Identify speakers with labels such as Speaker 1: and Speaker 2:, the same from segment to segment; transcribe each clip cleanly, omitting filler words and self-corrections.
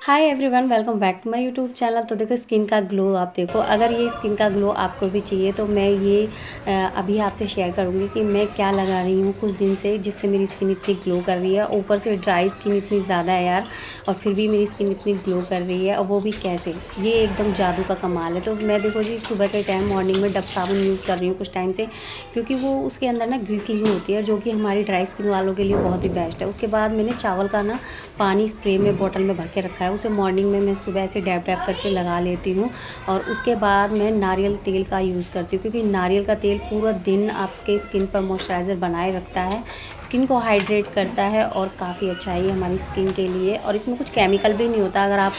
Speaker 1: Hi everyone, welcome back to my YouTube channel. तो देखो skin का ग्लो, आप देखो, अगर ये स्किन का ग्लो आपको भी चाहिए तो मैं ये अभी आपसे शेयर करूँगी कि मैं क्या लगा रही हूँ कुछ दिन से, जिससे मेरी स्किन इतनी ग्लो कर रही है। ऊपर से ड्राई स्किन इतनी ज़्यादा है यार, और फिर भी मेरी स्किन इतनी ग्लो कर रही है, और वो भी कैसे, ये एकदम जादू का कमाल है। तो मैं देखो जी सुबह के टाइम मॉर्निंग में डब साबुन यूज़ कर रही हूँ कुछ टाइम से, क्योंकि वो उसके अंदर ना ग्लिसरीन होती है, जो कि हमारी ड्राई स्किन वालों के लिए बहुत ही बेस्ट है। उसके बाद मैंने चावल का ना पानी स्प्रे में बॉटल में भर के रखा है, उसे मॉर्निंग में मैं सुबह से डैब डैब करके लगा लेती हूँ। और उसके बाद मैं नारियल तेल का यूज़ करती हूँ, क्योंकि नारियल का तेल पूरा दिन आपके स्किन पर मॉइस्चराइज़र बनाए रखता है, स्किन को हाइड्रेट करता है, और काफ़ी अच्छा है ये हमारी स्किन के लिए। और इसमें कुछ केमिकल भी नहीं होता। अगर आप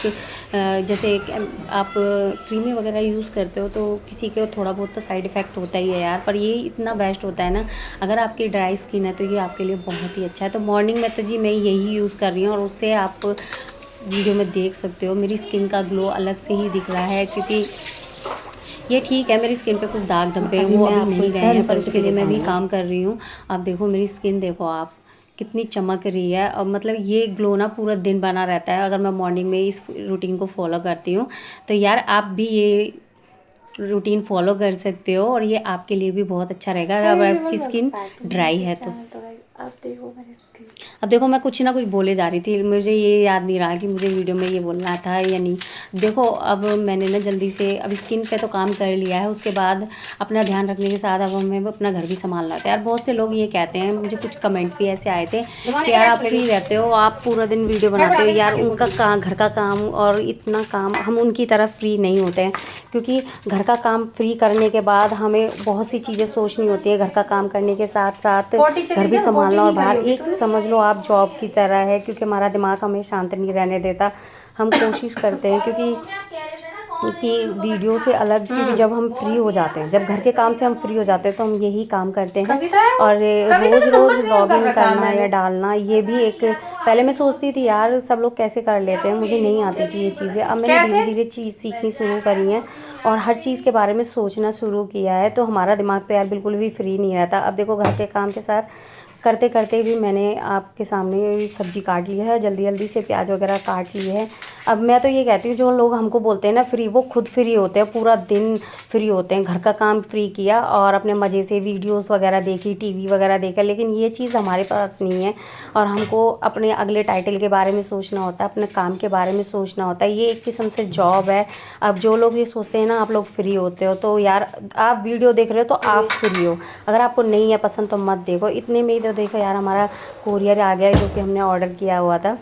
Speaker 1: जैसे आप क्रीमें वगैरह यूज़ करते हो तो किसी के थोड़ा बहुत तो साइड इफ़ेक्ट होता ही है यार, पर ये इतना बेस्ट होता है ना। अगर आपकी ड्राई स्किन है तो ये आपके लिए बहुत ही अच्छा है। तो मॉर्निंग में तो जी मैं यही यूज़ कर रही हूँ, और उससे आप वीडियो में देख सकते हो मेरी स्किन का ग्लो अलग से ही दिख रहा है। क्योंकि ये ठीक है, मेरी स्किन पे कुछ दाग धब्बे वो अभी नहीं गए हैं, पर उसके लिए मैं भी काम कर रही हूँ। आप देखो मेरी स्किन, देखो आप कितनी चमक रही है। और मतलब ये ग्लो ना पूरा दिन बना रहता है अगर मैं मॉर्निंग में इस रूटीन को फॉलो करती हूँ। तो यार आप भी ये रूटीन फॉलो कर सकते हो, और ये आपके लिए भी बहुत अच्छा रहेगा अगर आपकी स्किन ड्राई है तो।
Speaker 2: आप देखो मेरी स्किन।
Speaker 1: अब देखो मैं कुछ ना कुछ बोले जा रही थी, मुझे ये याद नहीं रहा कि मुझे वीडियो में ये बोलना था या नहीं। देखो अब मैंने ना जल्दी से अब स्किन पे तो काम कर लिया है, उसके बाद अपना ध्यान रखने के साथ अब हमें अपना घर भी संभालना था यार। बहुत से लोग ये कहते हैं, मुझे कुछ कमेंट भी ऐसे आए थे कि यार आप फ्री रहते हो, आप पूरा दिन वीडियो बनाते हो यार, उनका काम, घर का काम और इतना काम, हम उनकी तरह फ्री नहीं होते हैं। क्योंकि घर का काम फ्री करने के बाद हमें बहुत सी चीज़ें सोचनी होती है, घर का काम करने के साथ साथ घर भी संभालना, और बाहर एक समझ लो आप जॉब की तरह है। क्योंकि हमारा दिमाग हमें शांत नहीं रहने देता। हम कोशिश करते हैं क्योंकि वीडियो से अलग, क्योंकि जब हम फ्री हो जाते हैं, जब घर के काम से हम फ्री हो जाते हैं तो हम यही काम करते हैं। और रोज़ रोज़ व्लॉगिंग करना या डालना, ये भी एक, पहले मैं सोचती थी यार सब लोग कैसे कर लेते हैं, मुझे नहीं आती थी ये चीज़ें। अब मैंने धीरे धीरे चीज़ सीखनी शुरू करी है, और हर चीज़ के बारे में सोचना शुरू किया है, तो हमारा दिमाग तो यार बिल्कुल भी फ्री नहीं रहता। अब देखो घर के काम के साथ करते करते भी मैंने आपके सामने सब्ज़ी काट ली है, जल्दी जल्दी से प्याज वगैरह काट ली है। अब मैं तो ये कहती हूँ, जो लोग हमको बोलते हैं ना फ्री, वो खुद फ्री होते हैं, पूरा दिन फ्री होते हैं। घर का काम फ्री किया और अपने मज़े से वीडियोस वगैरह देखी, टीवी वगैरह देखा, लेकिन ये चीज़ हमारे पास नहीं है। और हमको अपने अगले टाइटल के बारे में सोचना होता है, अपने काम के बारे में सोचना होता है, ये एक किस्म से जॉब है। अब जो लोग ये सोचते हैं ना आप लोग फ्री होते हो, तो यार आप वीडियो देख रहे हो तो आप फ्री हो। अगर आपको नहीं है पसंद तो मत देखो। इतने में ही तो देखो यार हमारा कोरियर आ गया है, जो कि हमने ऑर्डर किया हुआ था।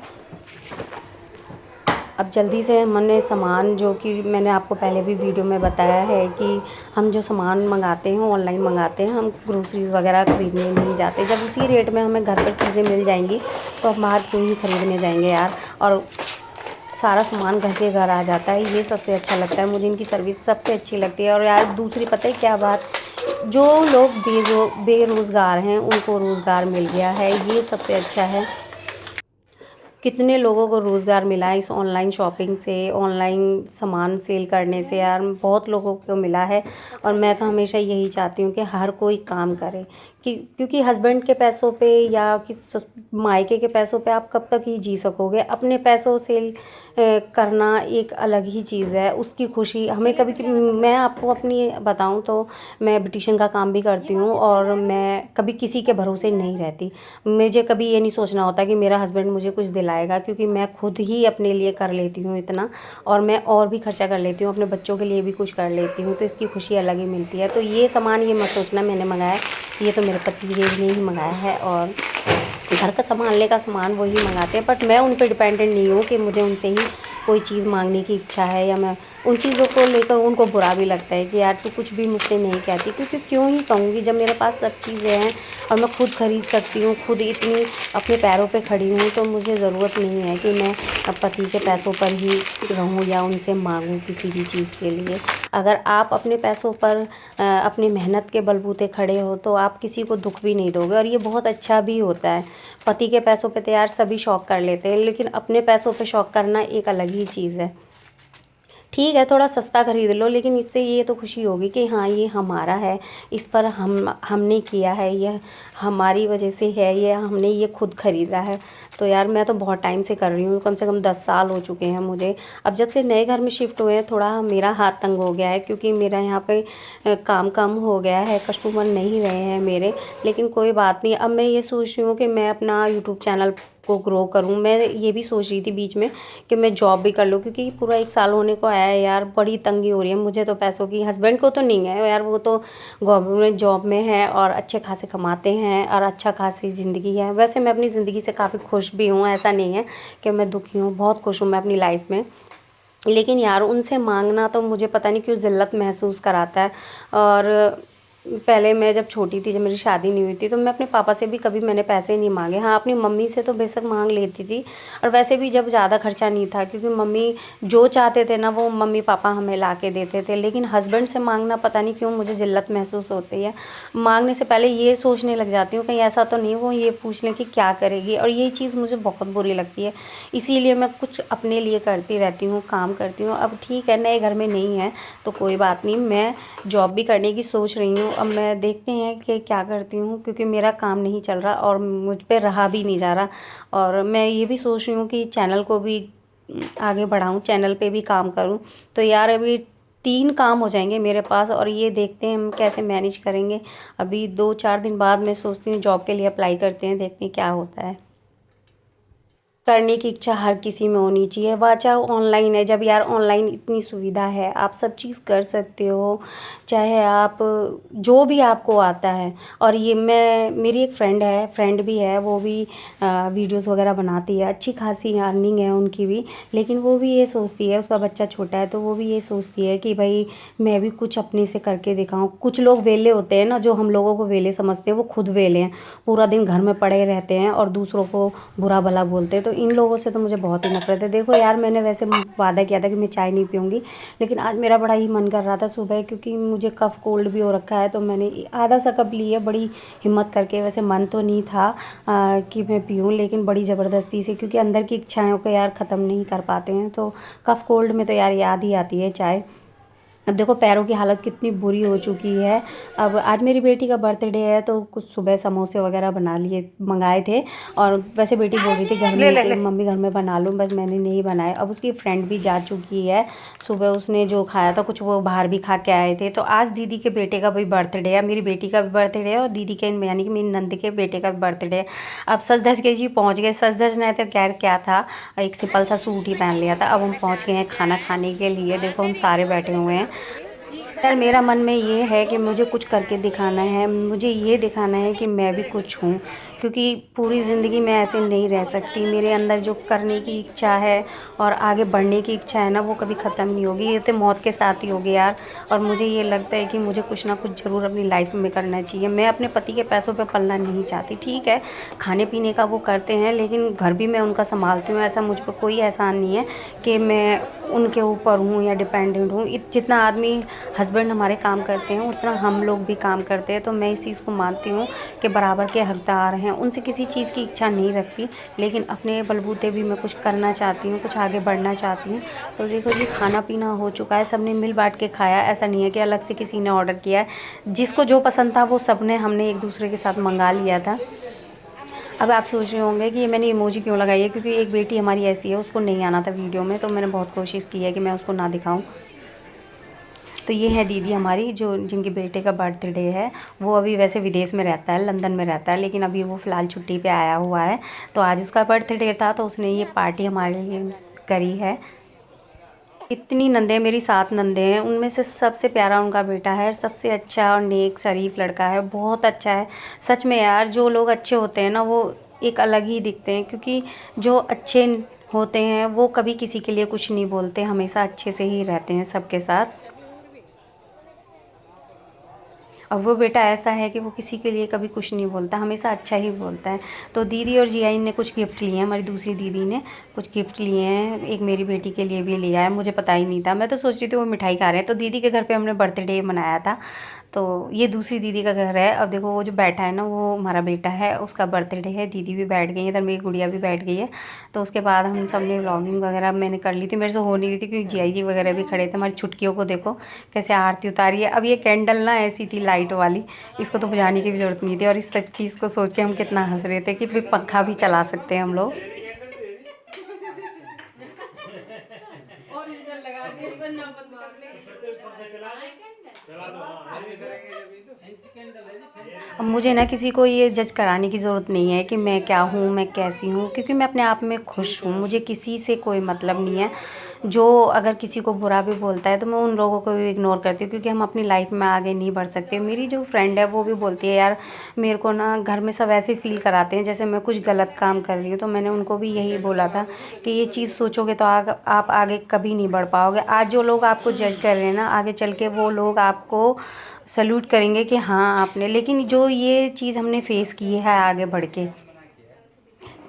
Speaker 1: अब जल्दी से हमने सामान, जो कि मैंने आपको पहले भी वीडियो में बताया है कि हम जो सामान मंगाते हैं ऑनलाइन मंगाते हैं, हम ग्रोसरीज़ वगैरह ख़रीदने नहीं जाते। जब उसी रेट में हमें घर पर चीज़ें मिल जाएंगी तो हम बाहर क्यों ही ख़रीदने जाएंगे यार। और सारा सामान घर के घर आ जाता है, ये सबसे अच्छा लगता है मुझे। इनकी सर्विस सबसे अच्छी लगती है। और यार दूसरी पता है क्या बात, जो लोग बेरोज़गार हैं उनको रोज़गार मिल गया है, ये सबसे अच्छा है। कितने लोगों को रोज़गार मिला है इस ऑनलाइन शॉपिंग से, ऑनलाइन सामान सेल करने से यार, बहुत लोगों को मिला है। और मैं तो हमेशा यही चाहती हूँ कि हर कोई काम करे, क्योंकि हस्बैंड के पैसों पे या मायके के पैसों पे आप कब तक ही जी सकोगे। अपने पैसों से करना एक अलग ही चीज़ है, उसकी खुशी हमें कभी कभी, मैं आपको अपनी बताऊं तो मैं ब्यूटिशियन का काम भी करती हूँ, और मैं कभी किसी के भरोसे नहीं रहती। मुझे कभी ये नहीं सोचना होता कि मेरा हस्बैंड मुझे कुछ दिलाएगा, क्योंकि मैं खुद ही अपने लिए कर लेती हूँ इतना, और मैं और भी खर्चा कर लेती हूँ, अपने बच्चों के लिए भी कुछ कर लेती हूँ, तो इसकी खुशी अलग ही मिलती है। तो ये सामान ये मत सोचना मैंने मंगाया, ये तो मेरे पति देव ने ही मंगाया है, और घर का संभालने का सामान वही मंगाते हैं। बट मैं उन पर डिपेंडेंट नहीं हूँ कि मुझे उनसे ही कोई चीज़ मांगने की इच्छा है, या मैं उन चीज़ों को लेकर उनको बुरा भी लगता है कि यार तू कुछ भी मुझसे नहीं कहती। क्योंकि क्यों ही कहूँगी, जब मेरे पास सब चीज़ें हैं और मैं खुद खरीद सकती हूँ, खुद इतनी अपने पैरों पे खड़ी हूँ, तो मुझे ज़रूरत नहीं है कि मैं पति के पैसों पर ही रहूँ या उनसे मांगूँ किसी भी चीज़ के लिए। अगर आप अपने पैसों पर अपनी मेहनत के बलबूते खड़े हो तो आप किसी को दुख भी नहीं दोगे, और ये बहुत अच्छा भी होता है। पति के पैसों पे तो यार सभी शौक कर लेते हैं, लेकिन अपने पैसों पे शौक करना एक अलग ही चीज़ है। ठीक है थोड़ा सस्ता खरीद लो, लेकिन इससे ये तो खुशी होगी कि हाँ ये हमारा है, इस पर हमने किया है, ये हमारी वजह से है, ये हमने ये खुद ख़रीदा है। तो यार मैं तो बहुत टाइम से कर रही हूँ, कम से कम 10 साल हो चुके हैं मुझे। अब जब से नए घर में शिफ्ट हुए हैं थोड़ा मेरा हाथ तंग हो गया है, क्योंकि मेरा यहाँ पे काम कम हो गया है, कस्टमर नहीं रहे हैं मेरे। लेकिन कोई बात नहीं, अब मैं ये सोच रही हूँ कि मैं अपना यूट्यूब चैनल को ग्रो करूँ। मैं ये भी सोच रही थी बीच में कि मैं जॉब भी कर लूँ, क्योंकि पूरा 1 साल होने को आया है यार, बड़ी तंगी हो रही है मुझे तो पैसों की। हस्बैंड को तो नहीं है यार, वो तो गवर्नमेंट जॉब में है और अच्छे खासे कमाते हैं और अच्छा खासी ज़िंदगी है। वैसे मैं अपनी ज़िंदगी से काफ़ी खुश भी हूँ, ऐसा नहीं है कि मैं दुखी हूँ, बहुत खुश हूँ मैं अपनी लाइफ में। लेकिन यार उनसे मांगना तो मुझे पता नहीं क्यों ज़िल्लत महसूस कराता है। और पहले मैं जब छोटी थी, जब मेरी शादी नहीं हुई थी, तो मैं अपने पापा से भी कभी मैंने पैसे नहीं मांगे। हाँ अपनी मम्मी से तो बेशक मांग लेती थी, और वैसे भी जब ज़्यादा खर्चा नहीं था, क्योंकि मम्मी जो चाहते थे ना वो मम्मी पापा हमें ला के देते थे। लेकिन हस्बैंड से मांगना पता नहीं क्यों मुझे ज़िल्लत महसूस होती है। मांगने से पहले ये सोचने लग जाती हूँ कहीं ऐसा तो नहीं वो ये पूछ लें कि क्या करेगी, और ये चीज़ मुझे बहुत बुरी लगती है। इसीलिए मैं कुछ अपने लिए करती रहती हूँ, काम करती हूँ। अब ठीक है नए घर में नहीं है तो कोई बात नहीं, मैं जॉब भी करने की सोच रही हूँ। अब मैं देखते हैं कि क्या करती हूँ, क्योंकि मेरा काम नहीं चल रहा और मुझ पे रहा भी नहीं जा रहा। और मैं ये भी सोच रही हूँ कि चैनल को भी आगे बढ़ाऊँ, चैनल पे भी काम करूँ। तो यार अभी 3 काम हो जाएंगे मेरे पास, और ये देखते हैं हम कैसे मैनेज करेंगे। अभी 2-4 दिन बाद मैं सोचती हूँ जॉब के लिए अप्लाई करते हैं, देखते हैं क्या होता है। करने की इच्छा हर किसी में होनी चाहिए, वह चाहे ऑनलाइन है। जब यार ऑनलाइन इतनी सुविधा है, आप सब चीज़ कर सकते हो, चाहे आप जो भी आपको आता है। और ये मेरी एक फ्रेंड भी है, वो भी वीडियोस वगैरह बनाती है, अच्छी खासी अर्निंग है उनकी भी। लेकिन वो भी ये सोचती है, उसका बच्चा छोटा है तो वो भी ये सोचती है कि भाई मैं भी कुछ अपने से करके दिखाऊँ। कुछ लोग वेले होते हैं ना, जो हम लोगों को वेले समझते हैं, वो खुद वेले हैं, पूरा दिन घर में पड़े रहते हैं और दूसरों को बुरा भला बोलते हैं। तो इन लोगों से तो मुझे बहुत ही नफरत है। देखो यार मैंने वैसे वादा किया था कि मैं चाय नहीं पीऊँगी, लेकिन आज मेरा बड़ा ही मन कर रहा था सुबह, क्योंकि मुझे कफ़ कोल्ड भी हो रखा है। तो मैंने आधा सा कप लिया बड़ी हिम्मत करके। वैसे मन तो नहीं था कि मैं पीऊँ, लेकिन बड़ी ज़बरदस्ती से, क्योंकि अंदर की इच्छाओं को यार ख़त्म नहीं कर पाते हैं। तो कफ़ कोल्ड में तो यार याद ही आती है चाय। अब देखो पैरों की हालत कितनी बुरी हो चुकी है। अब आज मेरी बेटी का बर्थडे है, तो कुछ सुबह समोसे वगैरह बना लिए, मंगाए थे। और वैसे बेटी बोल रही थी घर में कि मम्मी घर में बना लूँ, बस मैंने नहीं बनाए। अब उसकी फ्रेंड भी जा चुकी है, सुबह उसने जो खाया था कुछ वो बाहर भी खा के आए थे। तो आज दीदी के बेटे का भी बर्थडे है, मेरी बेटी का भी बर्थडे है, और दीदी के यानी कि मेरी नंद के बेटे का भी बर्थडे है। अब सज धज के जी पहुँच गए। सज धज नहीं तो खैर क्या था, एक सिंपल सा सूट ही पहन लिया था। अब हम पहुँच गए हैं खाना खाने के लिए। देखो हम सारे बैठे हुए हैं। यार मेरा मन में ये है कि मुझे कुछ करके दिखाना है, मुझे ये दिखाना है कि मैं भी कुछ हूँ, क्योंकि पूरी ज़िंदगी मैं ऐसे नहीं रह सकती। मेरे अंदर जो करने की इच्छा है और आगे बढ़ने की इच्छा है ना, वो कभी ख़त्म नहीं होगी, ये तो मौत के साथ ही होगी यार। और मुझे ये लगता है कि मुझे कुछ ना कुछ ज़रूर अपनी लाइफ में करना चाहिए। मैं अपने पति के पैसों पे पलना नहीं चाहती। ठीक है खाने पीने का वो करते हैं, लेकिन घर भी मैं उनका संभालती हूँ। ऐसा मुझ पर कोई एहसान नहीं है कि मैं उनके ऊपर हूँ या डिपेंडेंट हूँ। जितना आदमी हस्बैंड हमारे काम करते हैं उतना हम लोग भी काम करते हैं। तो मैं इस चीज़ को मानती हूँ कि बराबर के हकदार हैं। उनसे किसी चीज़ की इच्छा नहीं रखती, लेकिन अपने बलबूते भी मैं कुछ करना चाहती हूँ, कुछ आगे बढ़ना चाहती हूँ। तो देखो जी खाना पीना हो चुका है, सबने मिल बांट के खाया। ऐसा नहीं है कि अलग से किसी ने ऑर्डर किया है। जिसको जो पसंद था वो सबने हमने एक दूसरे के साथ मंगा लिया था। अब आप सोच रहे होंगे कि ये मैंने इमोजी क्यों लगाई है, क्योंकि एक बेटी हमारी ऐसी है, उसको नहीं आना था वीडियो में, तो मैंने बहुत कोशिश की है कि मैं उसको ना दिखाऊं। तो ये है दीदी हमारी, जो जिनके बेटे का बर्थडे है। वो अभी वैसे विदेश में रहता है, लंदन में रहता है, लेकिन अभी वो फ़िलहाल छुट्टी पे आया हुआ है। तो आज उसका बर्थडे था, तो उसने ये पार्टी हमारे लिए करी है। इतनी नंदे, मेरी 7 नंदे हैं, उनमें से सबसे प्यारा उनका बेटा है, सबसे अच्छा और नेक शरीफ लड़का है, बहुत अच्छा है। सच में यार जो लोग अच्छे होते हैं ना वो एक अलग ही दिखते हैं, क्योंकि जो अच्छे होते हैं वो कभी किसी के लिए कुछ नहीं बोलते, हमेशा अच्छे से ही रहते हैं सबके साथ। और वो बेटा ऐसा है कि वो किसी के लिए कभी कुछ नहीं बोलता, हमेशा अच्छा ही बोलता है। तो दीदी और जियाई ने कुछ गिफ्ट लिए हैं, हमारी दूसरी दीदी ने कुछ गिफ्ट लिए हैं, एक मेरी बेटी के लिए भी लिया है। मुझे पता ही नहीं था, मैं तो सोच रही थी वो मिठाई खा रहे हैं। तो दीदी के घर पे हमने बर्थडे मनाया था, तो ये दूसरी दीदी का घर है। अब देखो वो जो बैठा है ना वो हमारा बेटा है, उसका बर्थडे है। दीदी भी बैठ गई है, इधर मेरी गुड़िया भी बैठ गई है। तो उसके बाद हम सब ने व्लॉगिंग वगैरह मैंने कर ली थी, मेरे से हो नहीं रही थी क्योंकि जीआई वगैरह भी खड़े थे। हमारी छुटकियों को देखो कैसे आरती उतारी है। अब ये कैंडल ना ऐसी थी लाइट वाली, इसको तो बुझाने की भी ज़रूरत नहीं थी। और इस सब चीज़ को सोच के हम कितना हंस रहे थे कि भाई पंखा भी चला सकते हैं हम लोग। अब मुझे ना किसी को ये जज कराने की ज़रूरत नहीं है कि मैं क्या हूँ, मैं कैसी हूँ, क्योंकि मैं अपने आप में खुश हूँ। मुझे किसी से कोई मतलब नहीं है। जो अगर किसी को बुरा भी बोलता है तो मैं उन लोगों को भी इग्नोर करती हूँ, क्योंकि हम अपनी लाइफ में आगे नहीं बढ़ सकते। मेरी जो फ्रेंड है वो भी बोलती है यार मेरे को ना घर में सब ऐसे फील कराते हैं जैसे मैं कुछ गलत काम कर रही हूँ। तो मैंने उनको भी यही बोला था कि ये चीज़ सोचोगे तो आप आगे कभी नहीं बढ़ पाओगे। आज जो लोग आपको जज कर रहे हैं ना, आगे चल के वो लोग आपको सल्यूट करेंगे कि हाँ आपने। लेकिन जो ये चीज़ हमने फेस की है आगे बढ़ के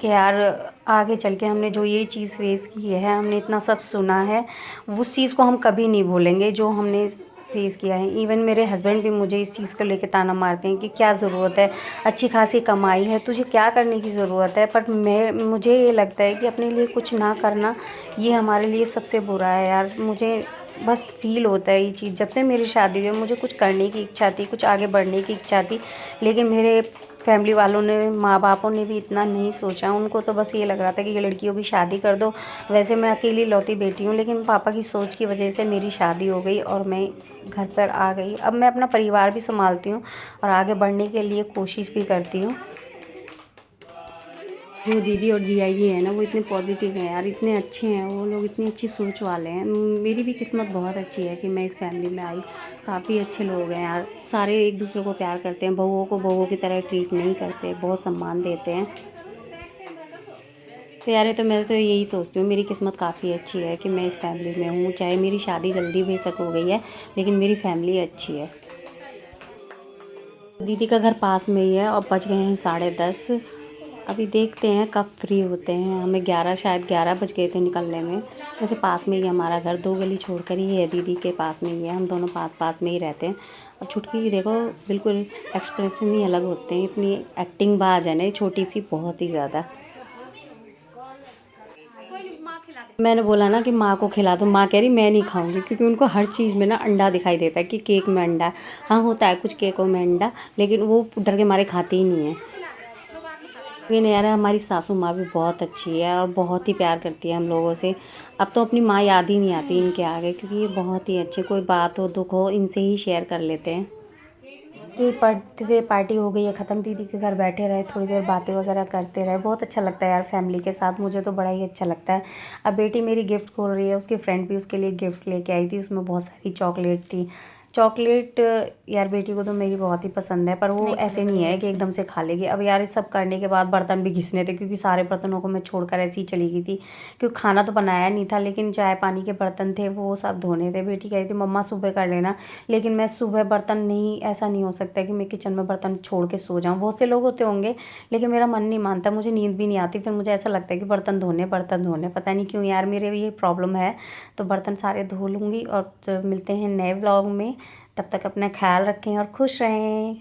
Speaker 1: कि यार आगे चल के हमने जो ये चीज़ फेस की है, हमने इतना सब सुना है, उस चीज़ को हम कभी नहीं भूलेंगे जो हमने फेस किया है। इवन मेरे हस्बैंड भी मुझे इस चीज़ को लेके ताना मारते हैं कि क्या ज़रूरत है, अच्छी खासी कमाई है, तुझे क्या करने की ज़रूरत है। पर मुझे ये लगता है कि अपने लिए कुछ ना करना ये हमारे लिए सबसे बुरा है यार। मुझे बस फील होता है ये चीज़। जब से मेरी शादी हुई मुझे कुछ करने की इच्छा थी, कुछ आगे बढ़ने की इच्छा थी, लेकिन मेरे फैमिली वालों ने, माँ बापों ने भी इतना नहीं सोचा। उनको तो बस ये लग रहा था कि ये लड़कियों की शादी कर दो। वैसे मैं अकेली लौती बेटी हूँ, लेकिन पापा की सोच की वजह से मेरी शादी हो गई और मैं घर पर आ गई। अब मैं अपना परिवार भी संभालती हूँ और आगे बढ़ने के लिए कोशिश भी करती हूँ। जो दीदी और जीआई जी है ना वो इतने पॉजिटिव हैं यार, इतने अच्छे हैं वो लोग, इतनी अच्छी सोच वाले हैं। मेरी भी किस्मत बहुत अच्छी है कि मैं इस फैमिली में आई। काफ़ी अच्छे लोग हैं यार, सारे एक दूसरे को प्यार करते हैं, बहुओं को बहुओं की तरह ट्रीट नहीं करते, बहुत सम्मान देते हैं। तो यार तो मैं तो यही सोचती हूँ मेरी किस्मत काफ़ी अच्छी है कि मैं इस फैमिली में हूँ। चाहे मेरी शादी जल्दी बेशक हो गई है, लेकिन मेरी फैमिली अच्छी है। दीदी का घर पास में ही है और बज गए हैं 10:30। अभी देखते हैं कब फ्री होते हैं। हमें 11 शायद 11 बज गए थे निकलने में। वैसे पास में ही हमारा घर, 2 गली छोड़कर ही है, दीदी के पास में ही है। हम दोनों पास पास में ही रहते हैं। और छुटकी की देखो बिल्कुल एक्सप्रेशन ही अलग होते हैं, इतनी एक्टिंग बाज है ना छोटी सी, बहुत ही ज़्यादा। मैंने बोला ना कि माँ को खिला दो, माँ कह रही मैं नहीं खाऊंगी, क्योंकि उनको हर चीज़ में ना अंडा दिखाई देता है कि केक में अंडा है। हाँ होता है कुछ केकों में अंडा, लेकिन वो डर के मारे खाती ही नहीं है। ये नहीं यार, हमारी सासू माँ भी बहुत अच्छी है और बहुत ही प्यार करती है हम लोगों से। अब तो अपनी माँ याद ही नहीं आती इनके आगे, क्योंकि ये बहुत ही अच्छे, कोई बात हो दुख हो इनसे ही शेयर कर लेते हैं। तो बर्थडे पार्टी हो गई है ख़त्म। दीदी के घर बैठे रहे, थोड़ी देर बातें वगैरह करते रहे। बहुत अच्छा लगता है यार फैमिली के साथ, मुझे तो बड़ा ही अच्छा लगता है। अब बेटी मेरी गिफ्ट खोल रही है, उसकी फ्रेंड भी उसके लिए गिफ्ट लेके आई थी, उसमें बहुत सारी चॉकलेट थी। चॉकलेट यार बेटी को तो मेरी बहुत ही पसंद है, पर वो ऐसे नहीं है कि एकदम से खा लेगी। अब यार इस सब करने के बाद बर्तन भी घिसने थे, क्योंकि सारे बर्तनों को मैं छोड़कर ऐसे ही चली गई थी, क्योंकि खाना तो बनाया नहीं था, लेकिन चाय पानी के बर्तन थे वो सब धोने थे। बेटी कह रही थी मम्मा सुबह कर लेना, लेकिन मैं सुबह बर्तन नहीं, ऐसा नहीं हो सकता कि मैं किचन में बर्तन छोड़ के सो जाऊँ। बहुत से लोग होते होंगे, लेकिन मेरा मन नहीं मानता, मुझे नींद भी नहीं आती। फिर मुझे ऐसा लगता है कि बर्तन धोने बर्तन धोने, पता नहीं क्यों यार मेरे ये प्रॉब्लम है। तो बर्तन सारे धो लूँगी और मिलते हैं नए व्लॉग में। तब तक अपना ख्याल रखें और खुश रहें।